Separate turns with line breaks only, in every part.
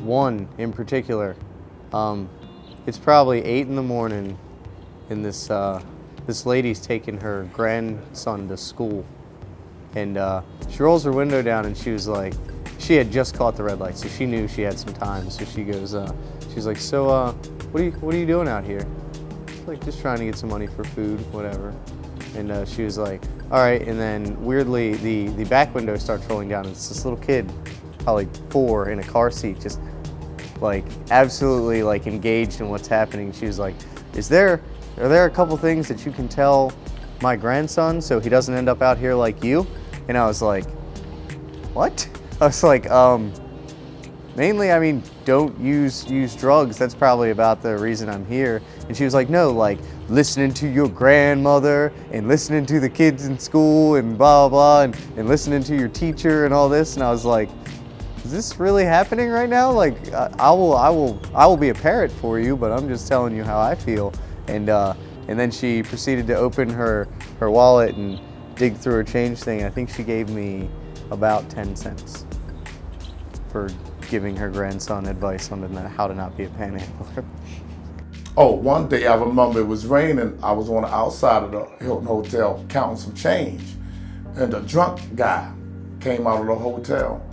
One in particular, it's probably 8 in the morning, and this lady's taking her grandson to school, and she rolls her window down, and she was like, she had just caught the red light, so she knew she had some time. So she goes, she's like, so what are you doing out here? She's like, just trying to get some money for food, whatever. And she was like, all right. And then weirdly, the back window starts rolling down, and it's this little kid, probably 4, in a car seat, just like absolutely like engaged in what's happening. She was like, are there a couple things that you can tell my grandson so he doesn't end up out here like you? And I was like, what? I was like, mainly, I mean, don't use drugs. That's probably about the reason I'm here. And she was like, no, like listening to your grandmother and listening to the kids in school and blah, blah, blah, and listening to your teacher and all this. And I was like, is this really happening right now? Like, I will be a parrot for you, but I'm just telling you how I feel. And then she proceeded to open her wallet and dig through her change thing. I think she gave me about 10 cents for giving her grandson advice on how to not be a panhandler.
Oh, one day I remember it was raining. I was on the outside of the Hilton Hotel counting some change, and a drunk guy came out of the hotel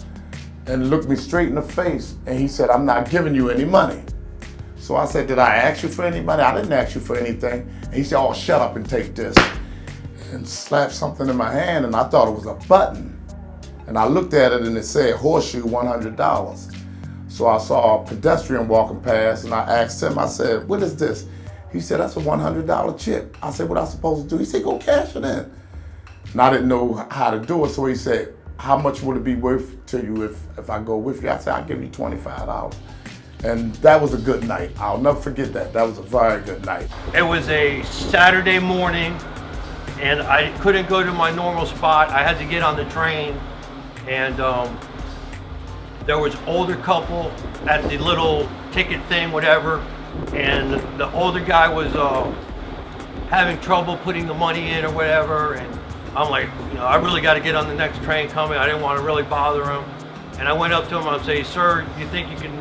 and looked me straight in the face, and he said, I'm not giving you any money. So I said, did I ask you for any money? I didn't ask you for anything. And he said, oh, shut up and take this, and slapped something in my hand, and I thought it was a button. And I looked at it and it said horseshoe $100. So I saw a pedestrian walking past, and I asked him, I said, what is this? He said, that's a $100 chip. I said, what am I supposed to do? He said, go cash it in. And I didn't know how to do it, so he said, how much would it be worth to you if I go with you? I said, I'll give you $25. And that was a good night. I'll never forget that. That was a very good night.
It was a Saturday morning, and I couldn't go to my normal spot. I had to get on the train, and there was older couple at the little ticket thing, whatever, and the older guy was having trouble putting the money in or whatever, and I'm like, I really got to get on the next train coming. I didn't want to really bother him, and I went up to him and I say, sir, you think you can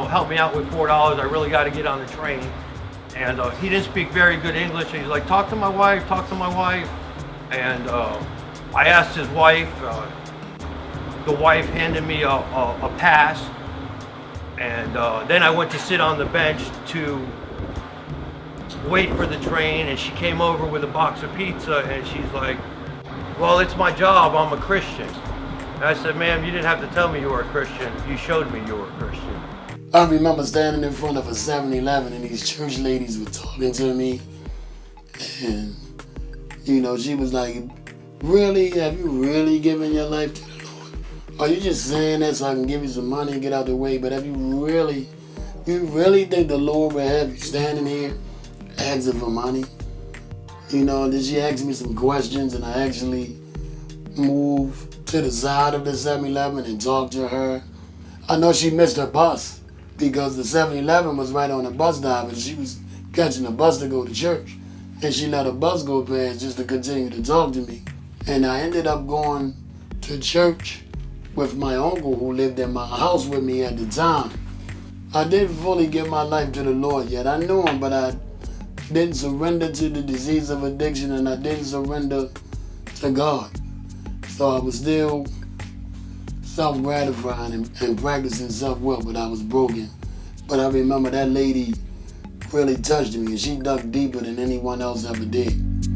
help me out with $4? I really got to get on the train. And he didn't speak very good English, and he's like, talk to my wife. And I asked his wife. The wife handed me a pass, and then I went to sit on the bench to wait for the train, and she came over with a box of pizza, and she's like, well, it's my job, I'm a Christian. And I said, ma'am, you didn't have to tell me you were a Christian. You showed me you were a Christian.
I remember standing in front of a 7-Eleven, and these church ladies were talking to me, and she was like, really, have you really given your life to the Lord? Are you just saying that so I can give you some money and get out the way? But have you really think the Lord will have you standing here asking for money? Did she ask me some questions, and I actually moved to the side of the 7-Eleven and talked to her. I know she missed her bus because the 7-Eleven was right on the bus stop, and she was catching a bus to go to church. And she let a bus go past just to continue to talk to me. And I ended up going to church with my uncle who lived in my house with me at the time. I didn't fully give my life to the Lord yet. I knew him, but I didn't surrender to the disease of addiction, and I didn't surrender to God. So I was still self-gratifying and practicing self-will, but I was broken. But I remember that lady really touched me, and she dug deeper than anyone else ever did.